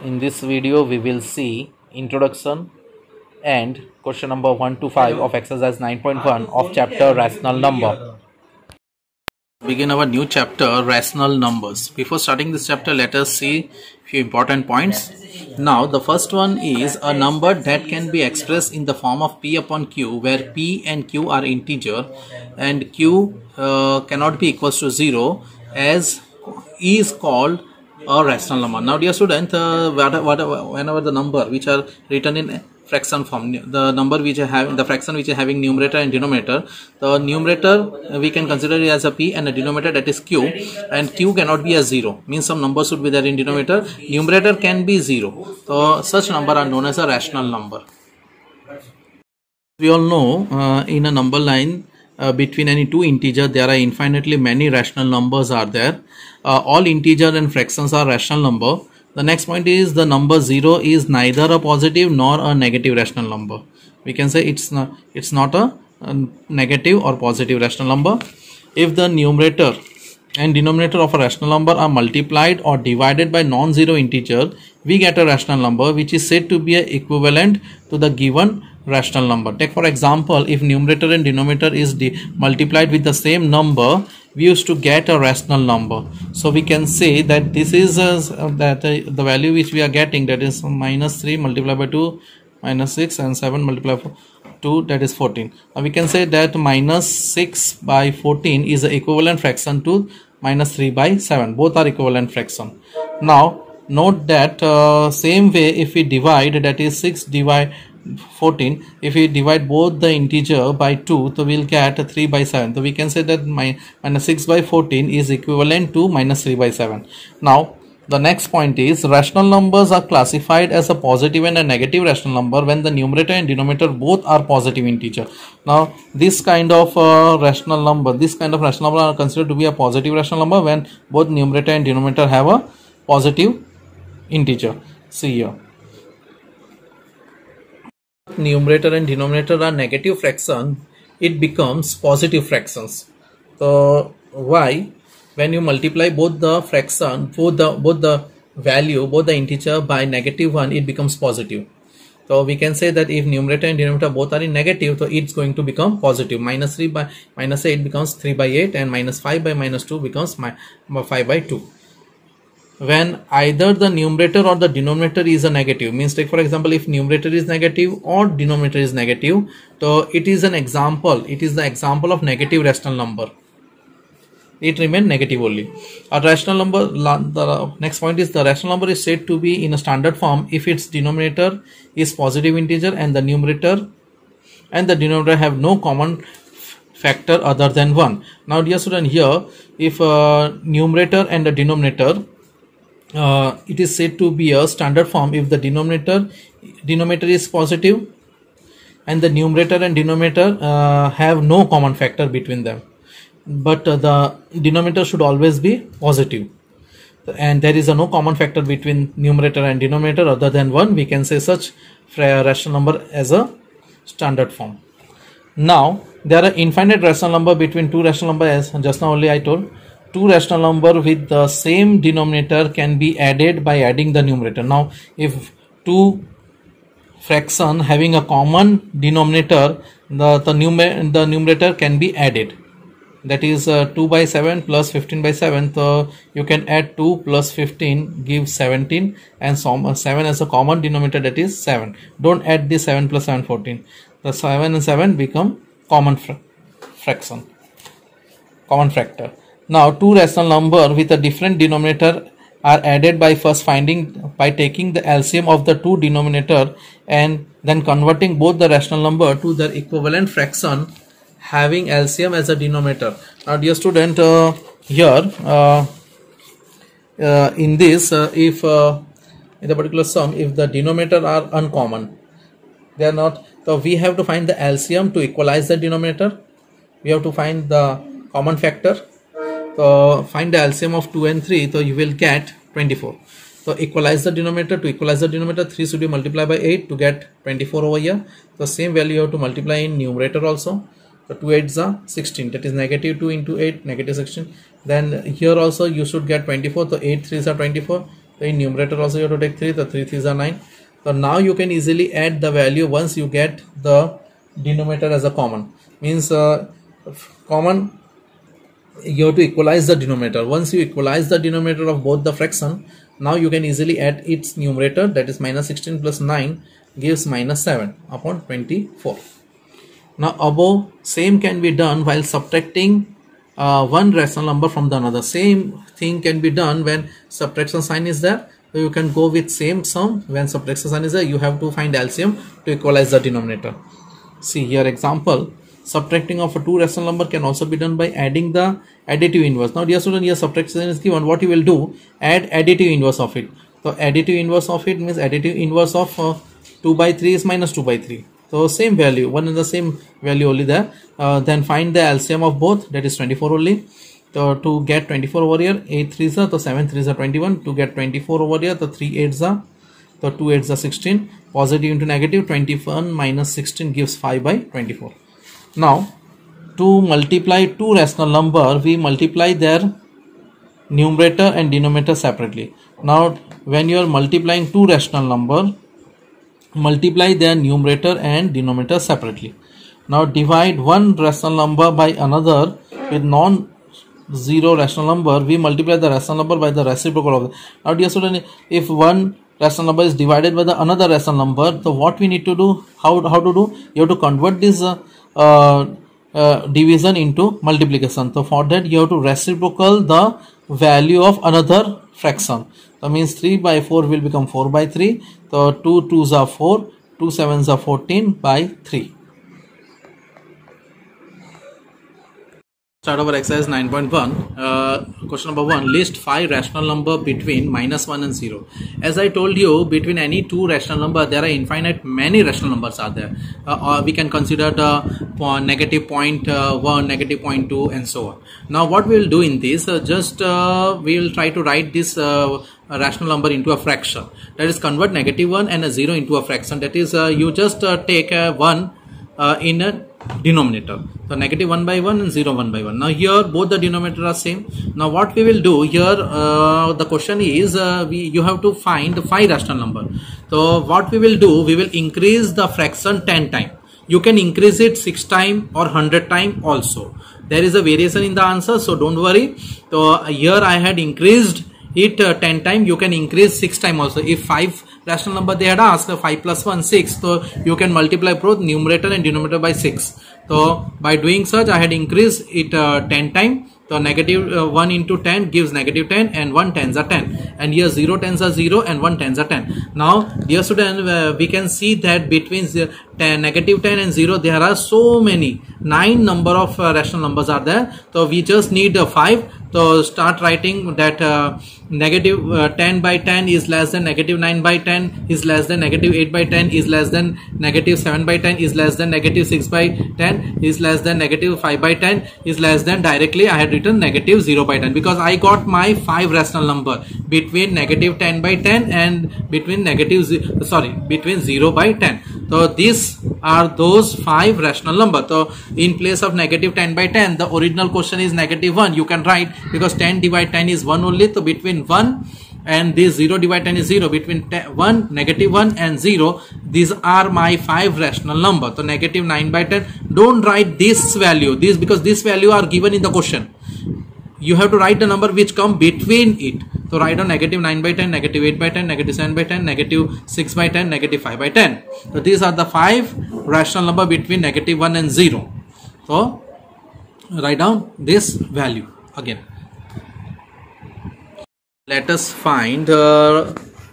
In this video, we will see introduction and question number 1 to 5 of exercise 9.1 of chapter rational number. Begin our new chapter, rational numbers. Before starting this chapter, let us see few important points. Now, the first one is a number that can be expressed in the form of p upon q, where p and q are integer and q cannot be equals to 0, as is called a rational number. Now, dear student, whenever the number which are written in fraction form, the number which I have, the fraction which is having numerator and denominator, the numerator we can consider it as a p and a denominator that is q, and q cannot be a 0, means some number should be there in denominator. Numerator can be 0, so such number are known as a rational number. We all know in a number line between any two integers there are infinitely many rational numbers are there. All integer and fractions are rational number. The next point is the number 0 is neither a positive nor a negative rational number. We can say it's not a negative or positive rational number. If the numerator and denominator of a rational number are multiplied or divided by non-zero integer, we get a rational number which is said to be equivalent to the given rational number. Take for example, if numerator and denominator is multiplied with the same number, we used to get a rational number. So we can say that this is the value which we are getting, that is minus 3 multiplied by 2 minus 6 and 7 multiplied by 2, that is 14. Now we can say that minus 6 by 14 is the equivalent fraction to minus 3 by 7. Both are equivalent fraction. Now note that same way if we divide, that is 6 divide 14, if we divide both the integer by 2, so we'll get 3 by 7. So we can say that minus 6 by 14 is equivalent to minus 3 by 7. Now the next point is rational numbers are classified as a positive and a negative rational number when the numerator and denominator both are positive integer. Now this kind of rational number are considered to be a positive rational number when both numerator and denominator have a positive integer. See here, numerator and denominator are negative fraction, it becomes positive fractions. So why? When you multiply both the fraction, both the integer by -1, it becomes positive. So we can say that if numerator and denominator both are in negative, so it's going to become positive. Minus 3 by minus 8 becomes 3 by 8, and minus 5 by minus 2 becomes 5 by 2. When either the numerator or the denominator is a negative, means take for example, if numerator is negative or denominator is negative, so it is the example of negative rational number. It remains negative only. A rational number, the next point is the rational number is said to be in a standard form if its denominator is positive integer and the numerator have no common factor other than 1. Now dear student, here if numerator and the denominator, it is said to be a standard form if the denominator is positive and the numerator and denominator have no common factor between them, but the denominator should always be positive and there is no common factor between numerator and denominator other than 1. We can say such rational number as a standard form. Now there are infinite rational number between two rational numbers, as just now only I told. Two rational number with the same denominator can be added by adding the numerator. Now if two fraction having a common denominator, the numerator can be added, that is 2 by 7 plus 15 by 7. So you can add 2 plus 15 gives 17, and 7 as a common denominator, that is 7. Don't add this 7 plus 7 14. The 7 and 7 become common fraction, common factor. Now two rational number with a different denominator are added by taking the LCM of the two denominator and then converting both the rational number to their equivalent fraction having LCM as a denominator. Now dear student, here in this if in the particular sum, if the denominator are uncommon, they are not, so we have to find the LCM to equalize the denominator. We have to find the common factor. So find the LCM of 2 and 3, so you will get 24. So equalize the denominator. To equalize the denominator, 3 should be multiplied by 8 to get 24 over here. So same value you have to multiply in numerator also. So 2 8s are 16, that is negative 2 into 8, negative 16. Then here also you should get 24, so 8 3s are 24, So in numerator also you have to take 3. The 3 3s are 9. So now you can easily add the value once you get the denominator as a common. Means common, you have to equalize the denominator. Once you equalize the denominator of both the fraction, now you can easily add its numerator, that is minus 16 plus 9 gives minus 7 upon 24. Now above same can be done while subtracting one rational number from the another. Same thing can be done when subtraction sign is there. So you can go with same sum. When subtraction sign is there, you have to find LCM to equalize the denominator. See here example, subtracting of a two rational number can also be done by adding the additive inverse. Now dear student, here subtraction is given. What you will do, add additive inverse of it. So additive inverse of it means additive inverse of 2 by 3 is minus 2 by 3. So same value, one is the same value only there. Then find the LCM of both, that is 24 only. So to get 24 over here, 8 3s are, so 7 3s are 21. To get 24 over here, the 3 8s are, so 2 8s are 16. Positive into negative, 21 minus 16 gives 5 by 24. Now to multiply two rational number, we multiply their numerator and denominator separately. Now when you are multiplying two rational number, multiply their numerator and denominator separately. Now divide one rational number by another with non-zero rational number. We multiply the rational number by the reciprocal of it. Now dear student, if one rational number is divided by the another rational number, so what we need to do, how to do, you have to convert this division into multiplication. So for that you have to reciprocal the value of another fraction. That means 3 by 4 will become 4 by 3. So 2 2s are 4, 2 7s are 14 by 3. Start our exercise 9.1. Question number 1. List 5 rational number between minus 1 and 0. As I told you, between any two rational number, there are infinite many rational numbers are there. Or we can consider the negative 0.1, negative 0.2 and so on. Now what we will do in this, we will try to write this rational number into a fraction. That is, convert negative 1 and a 0 into a fraction. That is, you just take a 1 in a denominator. So negative 1 by 1 and 0 1 by 1. Now here both the denominator are same. Now what we will do here, the question is you have to find 5 rational number. So what we will do, we will increase the fraction 10 times. You can increase it 6 times or 100 times also. There is a variation in the answer, so don't worry. So here I had increased it 10 times. You can increase 6 times also. If 5 rational number they had asked, 5 plus 1 6, so you can multiply both numerator and denominator by 6. So by doing such, I had increased it 10 times. So negative 1 into 10 gives negative 10 and 1 tens are 10. And here 0 tens are 0 and 1 tens are 10. Now dear student, we can see that between negative 10 and 0 there are so many 9 number of rational numbers are there. So we just need 5. So start writing that negative 10 by 10 is less than negative 9 by 10 is less than negative 8 by 10 is less than negative 7 by 10 is less than negative 6 by 10 is less than negative 5 by 10 is less than, directly I had written negative 0 by 10 because I got my 5 rational number between negative 10 by 10 and between between 0 by 10. So these are those 5 rational numbers. So in place of negative 10 by 10, the original question is negative 1. You can write, because 10 divided 10 is 1 only. So between 1 and this 0 divided 10 is 0. Between 1, negative 1 and 0, these are my 5 rational numbers. So negative 9 by 10. Don't write this value, because this value are given in the question. You have to write the number which come between it. So write down negative 9 by 10, negative 8 by 10, negative 7 by 10, negative 6 by 10, negative 5 by 10. So these are the 5 rational number between negative 1 and 0. So write down this value again. Let us find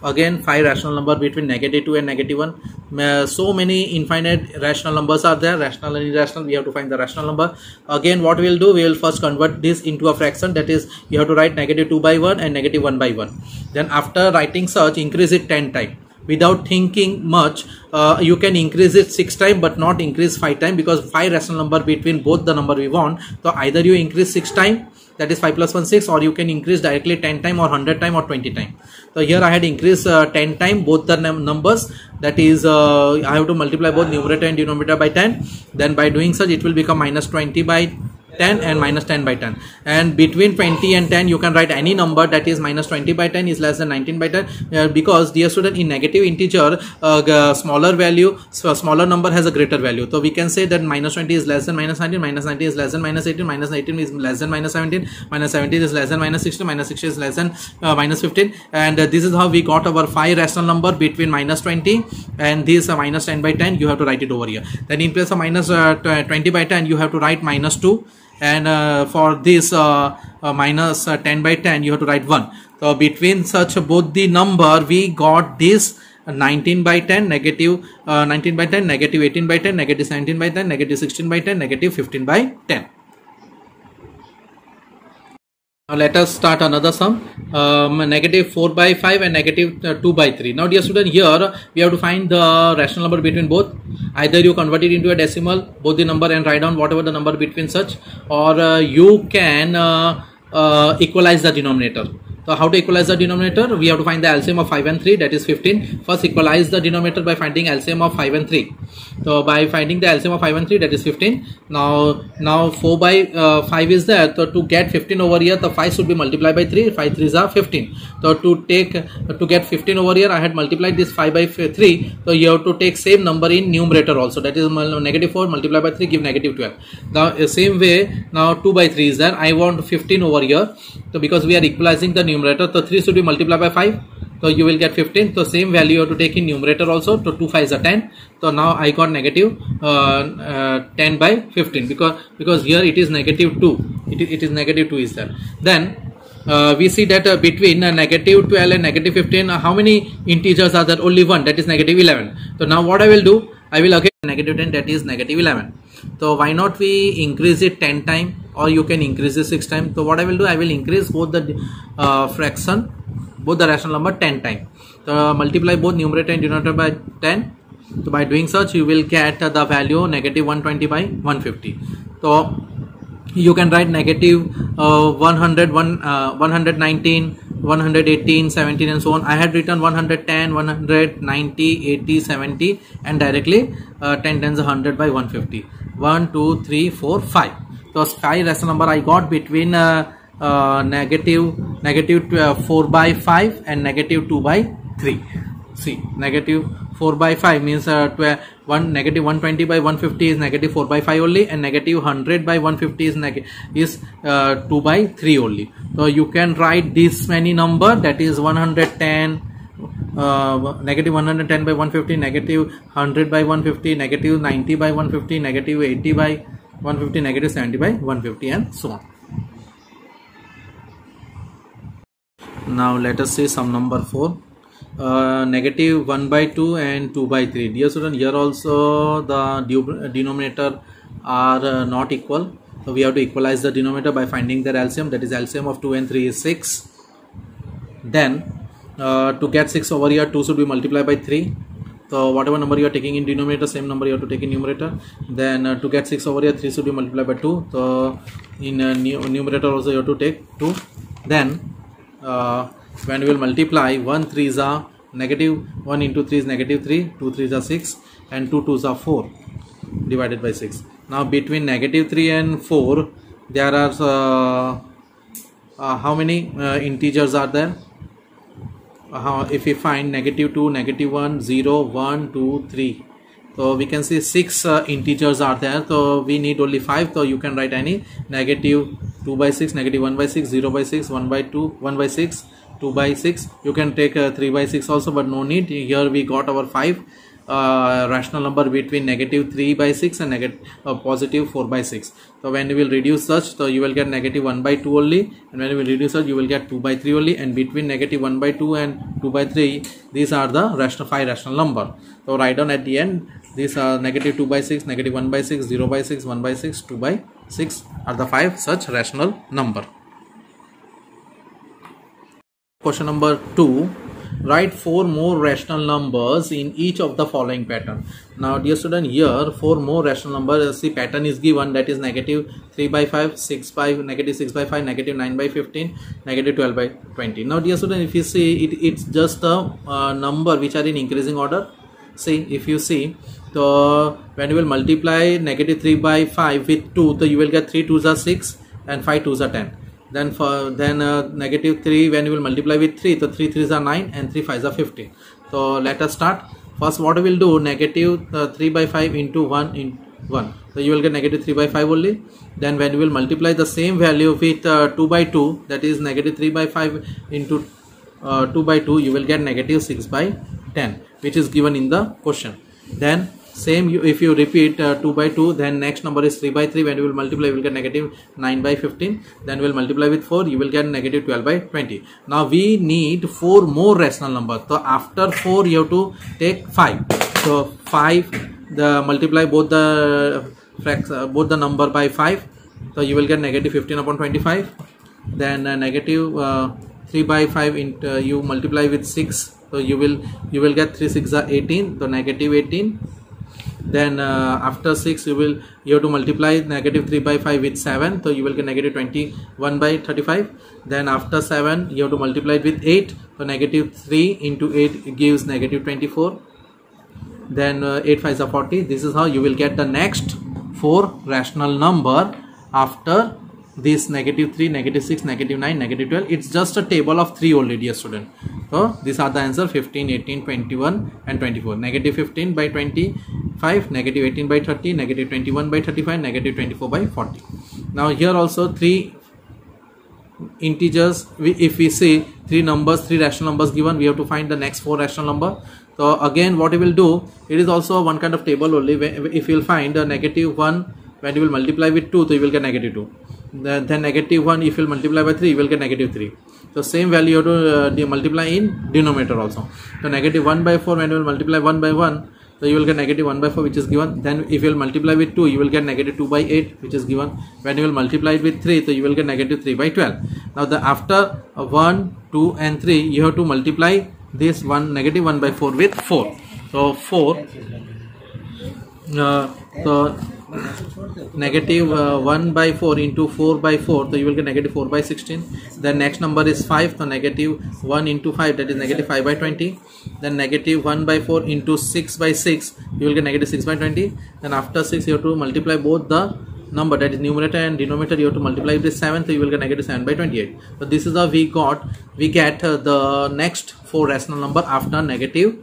again 5 rational number between negative 2 and negative 1. So many infinite rational numbers are there, rational and irrational. We have to find the rational number. Again what we will do, we will first convert this into a fraction. That is, you have to write negative 2 by 1 and negative 1 by 1. Then after writing such, increase it 10 times. Without thinking much, you can increase it 6 times but not increase 5 times, because 5 rational number between both the number we want. So either you increase 6 times, that is 5 plus 1 6, or you can increase directly 10 times or 100 times or 20 times. So here I had increased 10 times both the numbers. That is, I have to multiply both numerator and denominator by 10. Then by doing such, it will become minus 20 by 10 and minus 10 by 10, and between 20 and 10 you can write any number that is minus 20 by 10 is less than 19 by 10, because dear student, in negative integer smaller value, so smaller number has a greater value. So we can say that minus 20 is less than minus 19, minus 19 is less than minus 18, minus 18 is less than minus 17, minus 17 is less than minus 16, minus 16 is less than minus 15, and this is how we got our 5 rational number between minus 20 and this minus 10 by 10. You have to write it over here. Then in place of minus 20 by 10 you have to write minus 2, and for this minus 10 by 10 you have to write 1. So between such both the number we got this 19 by 10, negative 19 by 10, negative 18 by 10, negative 17 by 10, negative 16 by 10, negative 15 by 10. Now let us start another sum, negative 4 by 5 and negative 2 by 3. Now dear student, here we have to find the rational number between both. Either you convert it into a decimal, both the number, and write down whatever the number between such, or you can equalize the denominator. So how to equalize the denominator? We have to find the LCM of 5 and 3, that is 15. First equalize the denominator by finding LCM of 5 and 3. So by finding the LCM of 5 and 3, that is 15. Now 4 by 5 is there. So to get 15 over here, the 5 should be multiplied by 3. 5 3s are 15. So to get 15 over here, I had multiplied this 5 by 3. So you have to take same number in numerator also. That is negative 4 multiplied by 3 give negative 12. Now same way, now 2 by 3 is there. I want 15 over here. So because we are equalizing the numerator, so 3 should be multiplied by 5. So you will get 15. So same value you have to take in numerator also. So 2 5s are 10. So now I got negative 10 by 15, because here it is negative 2. It is negative 2 is there. Then we see that between negative 12 and negative 15, how many integers are there? Only one, that is negative 11. So now what I will do, I will again negative 10, that is negative 11. So why not we increase it 10 times, or you can increase it 6 times. So what I will do, I will increase both the fraction, both the rational number 10 times. So multiply both numerator and denominator by 10. So by doing such you will get the value negative 120 by 150. So you can write negative 100, 119, 118, 17 and so on. I had written 110, 190, 80, 70 and directly 10 times 100 by 150. 1, 2, 3, 4, 5. So 5 rational number I got between negative 4 by 5 and negative 2 by 3. See, negative 4 by 5 means negative 120 by 150 is negative 4 by 5 only, and negative 100 by 150 is 2 by 3 only. So you can write this many number, that is 110, negative 110 by 150, negative 100 by 150, negative 90 by 150, negative 80 by 150, negative 70 by 150 and so on. Now let us see sum number 4. Negative 1 by 2 and 2 by 3. Dear student, here also the denominator are not equal. So we have to equalize the denominator by finding their LCM. That is LCM of 2 and 3 is 6. Then to get 6 over here, 2 should be multiplied by 3. So whatever number you are taking in denominator, same number you have to take in numerator. Then to get 6 over here, 3 should be multiplied by 2. So in numerator also you have to take 2. Then when we will multiply, 1 3s are negative, 1 into 3 is negative 3, 2 3s are 6 and 2 2s are 4 divided by 6. Now between negative 3 and 4 there are how many integers are there? If we find negative 2, negative 1, 0, 1, 2, 3. So we can see 6 integers are there. So we need only 5. So you can write any negative 2 by 6, negative 1 by 6, 0 by 6, 1 by 2, 1 by 6, 2 by 6. You can take 3 by 6 also, but no need. Here we got our 5 rational number between negative 3 by 6 and negative positive 4 by 6. So when you will reduce such, so you will get negative 1 by 2 only, and when you will reduce such you will get 2 by 3 only, and between negative 1 by 2 and 2 by 3 these are the 5 rational number. So write down at the end, these are negative 2 by 6, negative 1 by 6, 0 by 6, 1 by 6, 2 by 6 are the 5 such rational number. Question number 2. Write 4 more rational numbers in each of the following pattern. Now dear student, here 4 more rational numbers. See, pattern is given, that is negative 3 by 5, 6 by, negative 6 by 5, negative 9 by 15, negative 12 by 20. Now dear student, if you see, it's just a number which are in increasing order. see, if you see, so when you will multiply negative 3 by 5 with 2, so you will get 3 2s are 6 and 5 2s are 10. Then negative 3 when you will multiply with 3, so 3 3s are 9 and 3 5s are 15. So let us start. First, what we will do, negative 3 by 5 into 1 in 1. So you will get negative 3 by 5 only. Then when you will multiply the same value with 2 by 2, that is negative 3 by 5 into 2 by 2, you will get negative 6 by 10, which is given in the question. Then same, if you repeat 2 by 2, then next number is 3 by 3. When you will multiply, you will get negative 9 by 15. Then we will multiply with 4, you will get negative 12 by 20. Now we need 4 more rational numbers. So after 4 you have to take 5. So 5, the multiply both the number by 5. So you will get negative 15 upon 25. Then negative 3 by 5 into you multiply with 6. So you will get 3 6 are 18. So negative 18. Then after 6 you have to multiply negative 3 by 5 with 7, so you will get negative 21 by 35. Then after 7 you have to multiply it with 8, so negative 3 into 8 gives negative 24. Then 8 5s are 40. This is how you will get the next 4 rational number after this negative 3, negative 6, negative 9, negative 12. It's just a table of 3 only, dear student. So these are the answer: 15, 18, 21 and 24. Negative 15 by 25, negative 18 by 30, negative 21 by 35, negative 24 by 40. Now here also 3 integers. If we see 3 numbers, 3 rational numbers given, we have to find the next 4 rational number. So again what we will do, it is also one kind of table only. If you will find the negative 1, when you will multiply with 2, so you will get negative 2. Then negative 1, if you will multiply by 3, you will get negative 3. So same value you have to multiply in denominator also. So negative 1 by 4, when you will multiply 1 by 1, so you will get negative 1 by 4, which is given. Then if you will multiply with 2, you will get negative 2 by 8, which is given. When you will multiply it with 3, so you will get negative 3 by 12. Now after 1, 2 and 3, you have to multiply this negative 1 by 4 with 4. So 4. So negative 1 by 4 into 4 by 4, so you will get negative 4 by 16. Then next number is 5, so negative 1 into 5, that is negative 5 by 20. Then negative 1 by 4 into 6 by 6, you will get negative 6 by 20. Then after 6 you have to multiply both the number, that is numerator and denominator, you have to multiply with 7, so you will get negative 7 by 28. So this is how we get the next 4 rational number after negative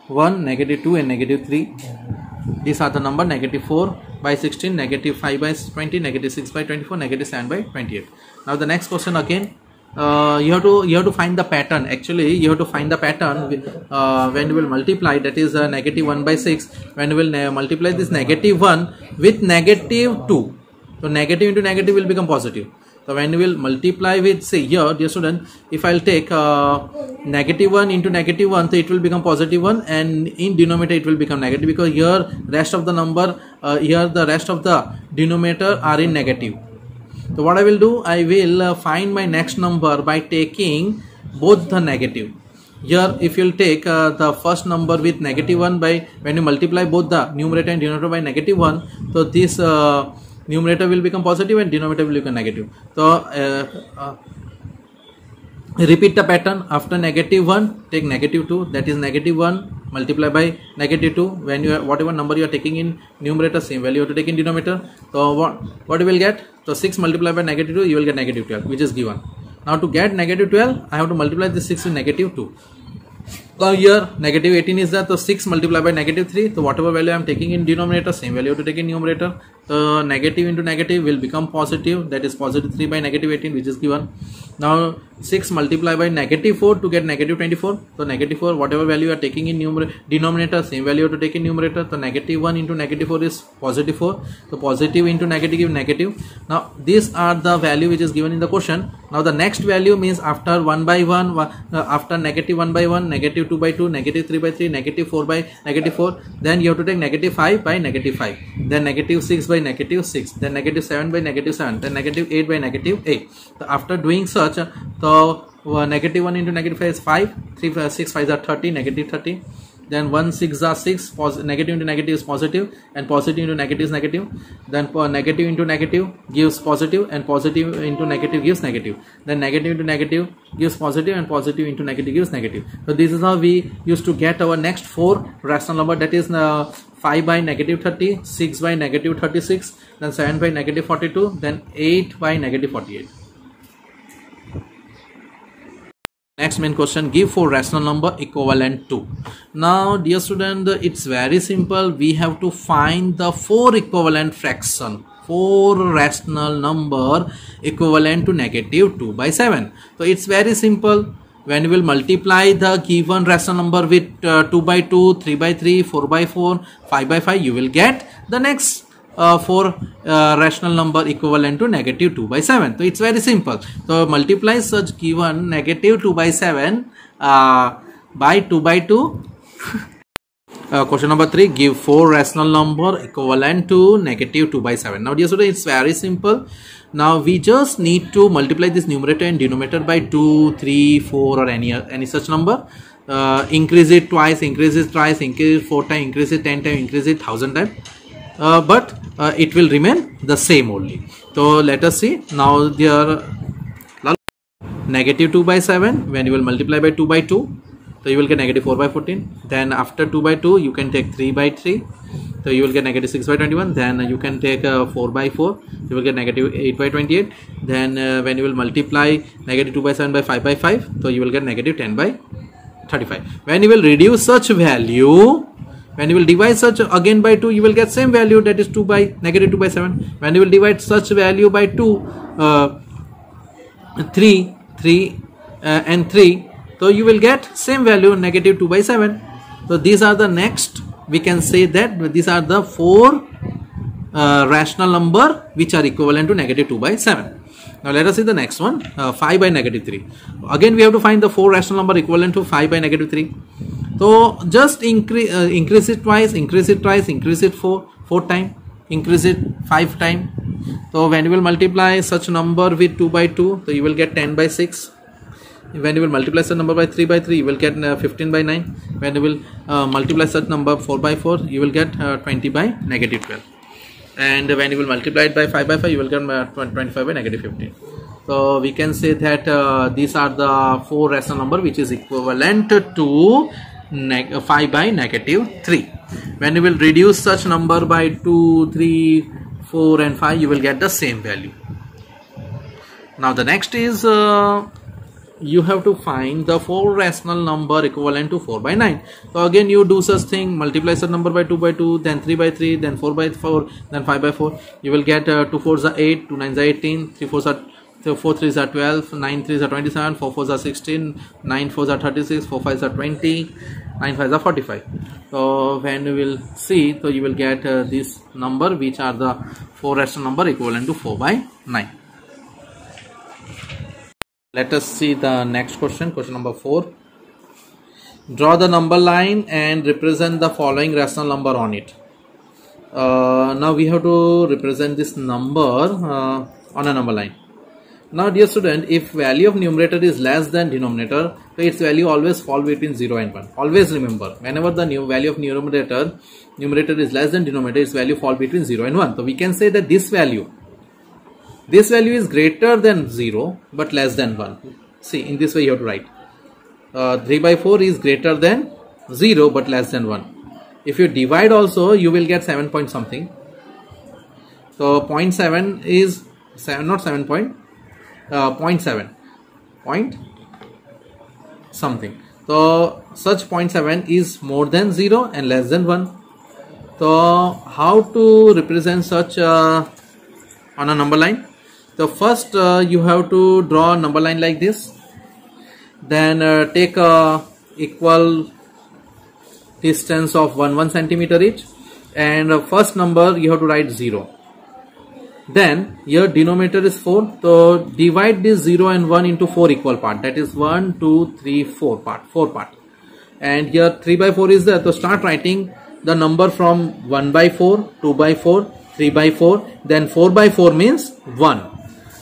1, negative 2 and negative 3. These are the number: negative 4 by 16, negative 5 by 20, negative 6 by 24, negative 7 by 28. Now the next question again, you have to find the pattern. Actually you have to find the pattern when you will multiply, that is negative 1 by 6, when you will multiply this negative 1 with negative 2, so negative into negative will become positive. So when you will multiply with, say here, dear student, if I will take negative 1 into negative 1, so it will become positive 1, and in denominator it will become negative, because here rest of the number, here the rest of the denominator are in negative. So what I will do, I will find my next number by taking both the negative. Here if you will take the first number with negative 1 by, when you multiply both the numerator and denominator by negative 1, so this numerator will become positive and denominator will become negative. So repeat the pattern. After negative 1, take negative 2, that is negative 1 multiply by negative 2. When you whatever number you are taking in numerator, same value you have to take in denominator. So what you will get? So 6 multiplied by negative 2, you will get negative 12, which is given. Now to get negative 12, I have to multiply this 6 with negative 2. Now here negative 18 is that, so 6 multiplied by negative 3, so whatever value I am taking in denominator, same value to take in numerator. So negative into negative will become positive, that is positive 3 by negative 18, which is given. Now 6 multiplied by negative 4 to get negative 24. So negative 4, whatever value you are taking in denominator, same value to take in numerator. So negative 1 into negative 4 is positive 4. So positive into negative give negative. Now these are the value which is given in the question. Now the next value means after 1 by 1, after negative 1 by 1, negative 2 by 2, negative 3 by 3, negative 4 by negative 4, then you have to take negative 5 by negative 5, then negative 6 by negative 6, then negative 7 by negative 7, then negative 8 by negative 8. So after doing such, so negative 1 into negative 5 is 5, 3 6 5 are 30, negative 30. then 1 6 are 6, negative into negative is positive, and positive into negative is negative. Then negative into negative gives positive, and positive into negative gives negative. Then negative into negative gives positive, and positive into negative gives negative. So this is how we used to get our next 4 rational number, that is 5 by negative 30, 6 by negative 36, then 7 by negative 42, then 8 by negative 48. Next main question, give 4 rational number equivalent to. Now dear student, it's very simple. We have to find the 4 equivalent fraction, 4 rational number equivalent to negative 2 by 7. So it's very simple. When you will multiply the given rational number with 2 by 2, 3 by 3, 4 by 4, 5 by 5, you will get the next 4 rational number equivalent to negative 2 by 7. So it's very simple. So multiply such given negative 2 by 7 by 2 by 2. Question number 3, give 4 rational number equivalent to negative 2 by 7. Now dear students, it's very simple. Now we just need to multiply this numerator and denominator by 2, 3, 4 or any such number. Increase it twice, increase it thrice, increase it 4 times, increase it 10 times, increase it 1000 times. But it will remain the same only. So let us see. Now there negative 2 by 7, when you will multiply by 2 by 2, so you will get negative 4 by 14. Then after 2 by 2, you can take 3 by 3, so you will get negative 6 by 21. Then you can take 4 by 4, you will get negative 8 by 28. Then when you will multiply negative 2 by 7 by 5 by 5, so you will get negative 10 by 35. When you will reduce such value, when you will divide such again by 2, you will get same value, that is 2 by negative 2 by 7. When you will divide such value by 2, 3 and 3, so you will get same value, negative 2 by 7. So these are the next, we can say that these are the 4 rational number which are equivalent to negative 2 by 7. Now let us see the next one, 5 by negative 3. Again we have to find the 4 rational number equivalent to 5 by negative 3. So just increase it twice, increase it twice, increase it 4 times, increase it 5 times. So when you will multiply such number with 2 by 2, so you will get 10 by 6. When you will multiply such number by 3 by 3, you will get 15 by 9. When you will multiply such number 4 by 4, you will get 20 by negative 12. And when you will multiply it by 5 by 5, you will get 25 by negative 15. So we can say that these are the 4 rational number which is equivalent to 5 by negative 3. When you will reduce such number by 2, 3, 4 and 5, you will get the same value. Now the next is you have to find the 4 rational number equivalent to 4 by 9. So again you do such thing, multiply such number by 2 by 2, then 3 by 3, then 4 by 4, then 5 by 4. You will get 2 4s are 8, 2 9s are 18, 3 4s are 4 3s are 12, 9 3s are 27, 4 4s are 16, 9 4s are 36, 4 5s are 20, 9 5s are 45. So when you will see, so you will get this number which are the 4 rational number equivalent to 4 by 9. Let us see the next question, question number 4. Draw the number line and represent the following rational number on it. Now we have to represent this number on a number line. Now dear student, if value of numerator is less than denominator, so its value always fall between 0 and 1. Always remember, whenever the new value of numerator is less than denominator, its value fall between 0 and 1. So we can say that this value is greater than 0 but less than 1. See, in this way you have to write 3 by 4 is greater than 0 but less than 1. If you divide also, you will get 7 point something. So 0.7 is not 7 point, 0.7 point something. So such 0.7 is more than 0 and less than 1. So how to represent such on a number line? So first you have to draw a number line like this. Then take a equal distance of 1 centimeter each, and first number you have to write 0. Then your denominator is 4, so divide this 0 and 1 into 4 equal part, that is 1 2 3 4 part, and here 3 by 4 is there, so start writing the number from 1 by 4, 2 by 4, 3 by 4, then 4 by 4 means 1.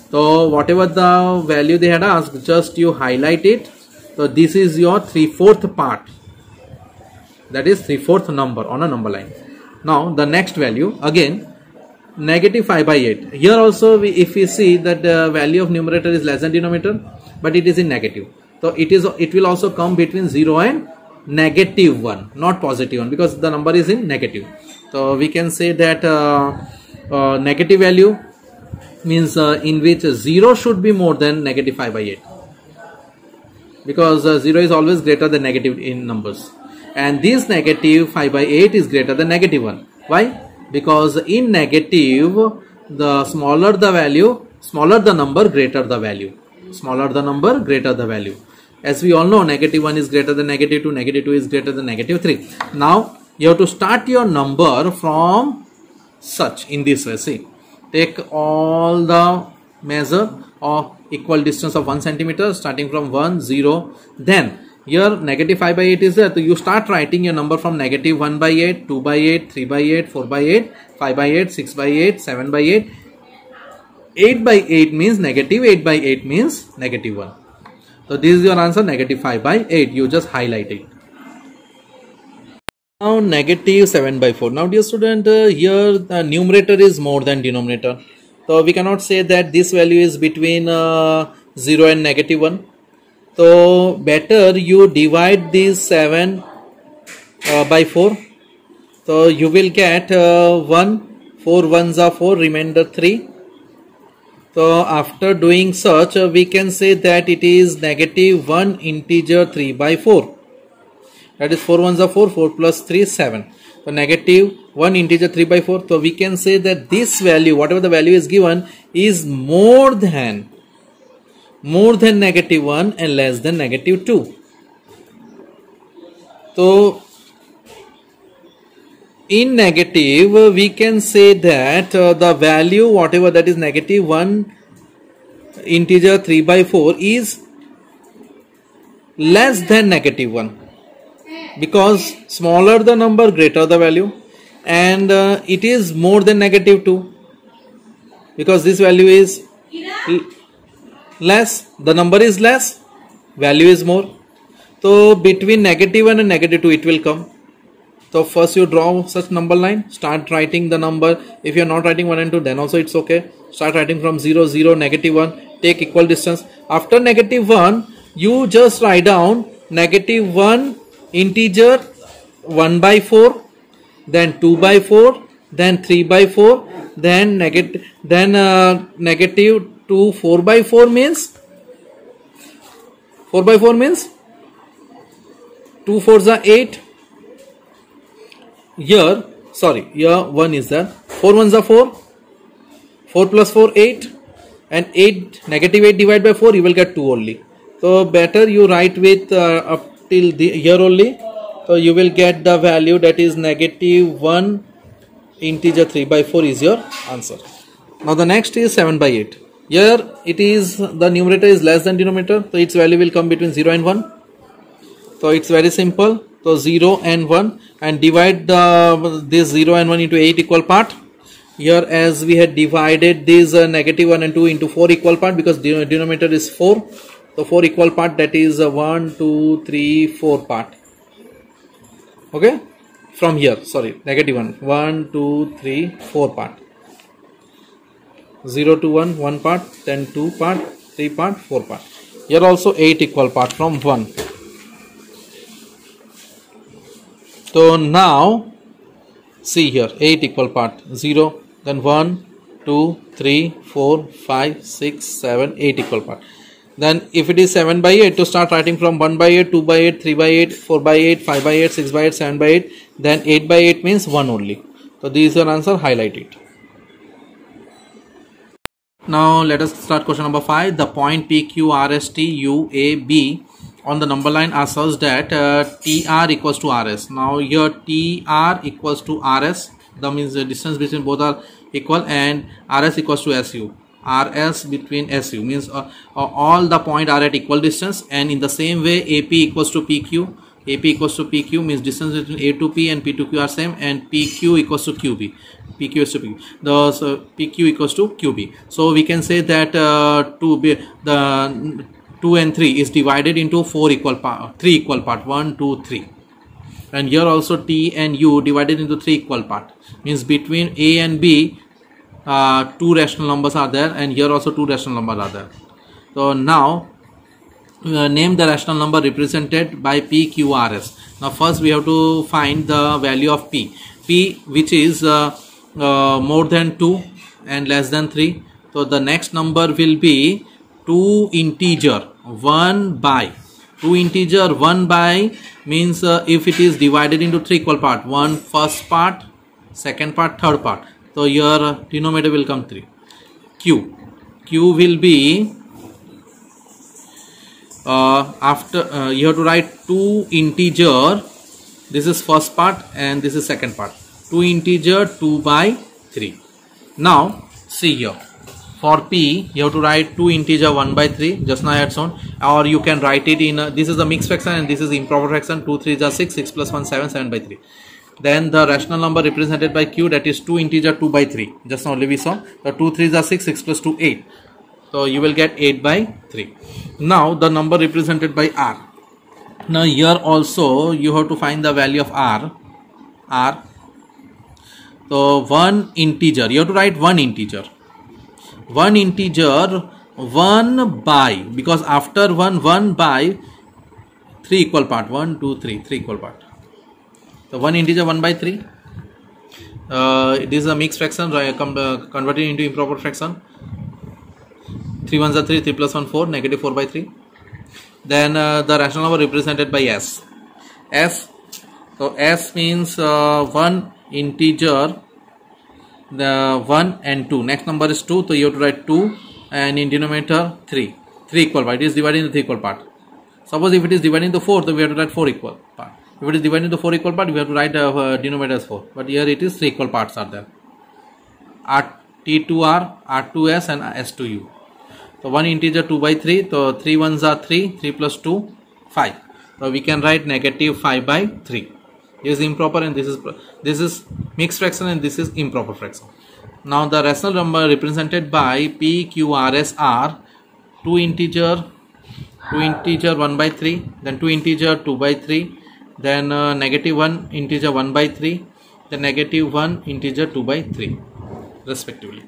So whatever the value they had asked, just you highlight it. So this is your 3/4 part. that is 3/4 number on a number line. Now the next value again negative 5/8. Here also if we see that the value of numerator is less than denominator, but it is in negative, so it will also come between 0 and -1, not +1, because the number is in negative. So we can say that negative value means in which 0 should be more than negative 5/8, because 0 is always greater than negative in numbers, and this negative 5/8 is greater than -1. Why? Because in negative, the smaller the value, smaller the number, greater the value. Smaller the number, greater the value. As we all know, -1 is greater than -2, -2 is greater than -3. Now you have to start your number from such, in this way. See, take all the measure of equal distance of 1 centimeter starting from 1, 0. Then here negative 5/8 is there, so you start writing your number from negative 1/8, 2/8, 3/8, 4/8, 5/8, 6/8, 7/8. 8/8 means negative, 8/8 means -1. So this is your answer, negative 5/8. You just highlight it. Now negative 7/4. Now dear student, here the numerator is more than denominator. So we cannot say that this value is between 0 and -1. So better you divide this 7 by 4. So you will get 1, 4 ones are 4, remainder 3. So after doing such, we can say that it is -1 integer 3/4. That is 4 ones are 4, 4 plus 3 is 7. So -1 integer 3/4. So we can say that this value, whatever the value is given, is more than -1 and less than -2. So in negative, we can say that the value, whatever that is -1 integer 3/4, is less than -1, because smaller the number, greater the value, and it is more than -2, because this value is less, the number is less, value is more. So between -1 and -2 it will come. So first you draw such number line, start writing the number. If you are not writing 1 and 2, then also it's okay. Start writing from 0, 0, -1, take equal distance. After -1, you just write down -1 integer 1/4, then 2/4, then 3/4, then -2 4/4 means 2 4s are 8. Here 1 is there, 4 ones are 4, 4 plus 4 8, and -8 divided by 4, you will get 2 only. So better you write with up till here only. So you will get the value, that is -1 integer 3/4 is your answer. Now the next is 7/8. Here it is, the numerator is less than denominator, so its value will come between 0 and 1. So it's very simple. So 0 and 1, and divide this 0 and 1 into 8 equal part. Here, as we had divided this -1 and 2 into 4 equal part, because the denominator is 4. So 4 equal part, that is 1, 2, 3, 4 part. Okay, from here, sorry, -1, 1, 2, 3, 4 part. 0 to 1, 1 part, then 2 part, 3 part, 4 part. Here also 8 equal part from 1. So now see here, 8 equal part, 0, then 1, 2, 3, 4, 5, 6, 7, 8 equal part. Then if it is 7/8, to start writing from 1/8, 2/8, 3/8, 4/8, 5/8, 6/8, 7/8, then 8/8 means 1 only. So this is your answer, highlight it. Now let us start question number 5. The point PQ, RST, UAB on the number line are such that TR equals to RS. Now here TR equals to RS, that means the distance between both are equal, and RS equals to SU. RS between SU means all the point are at equal distance, and in the same way AP equals to PQ. AP equals to PQ means distance between A to P and P to Q are same, and PQ equals to QB. PQ is to PQ. So PQ equals to QB. So we can say that 2 and 3 is divided into 3 equal part, 1, 2, 3. and here also t and u divided into 3 equal part, means between a and b 2 rational numbers are there, and here also 2 rational numbers are there. So now name the rational number represented by p, q, r, s. Now first we have to find the value of p which is more than 2 and less than 3. So the next number will be 2 integer 1 by 2 integer 1 by means if it is divided into 3 equal part, one first part, second part, third part. So your denominator will come 3. Q will be after you have to write 2 integer, this is first part and this is second part, 2 integer 2 by 3. Now see here, for p you have to write 2 integer 1 by 3, just now I had shown, or you can write it in this is the mixed fraction and this is improper fraction. 2 3 is 6, 6 plus 1 7, 7 by 3. Then the rational number represented by q, that is 2 integer 2 by 3, just now only we saw. So 2 3 is 6, 6 plus 2 8, so you will get 8 by 3. Now the number represented by r. Now here also you have to find the value of r. So one integer, you have to write 1 integer 1 by, because after 1 by 3 equal part, 1 2 3 equal part. So 1 integer 1 by 3. This is a mixed fraction converted into improper fraction. 3 1s are 3, 3 plus 1 4, negative 4 by 3. Then the rational number represented by s. So s means 1 integer, the 1 and 2. Next number is 2, so you have to write 2, and in denominator 3 equal part. It is divided into 3 equal part. Suppose if it is divided into 4, then we have to write 4 equal part. If it is divided into 4 equal part, we have to write denominator as 4. But here it is 3 equal parts are there. T2R, R2S and S2U. So 1 integer 2 by 3. So 3 1s are 3, 3 plus 2, 5. So we can write negative 5 by 3. This is improper and this is mixed fraction and this is improper fraction. Now the rational number represented by p, q, r, s are 2 integer 1 by 3, then 2 integer 2 by 3, then negative 1 integer 1 by 3, then negative 1 integer 2 by 3 respectively.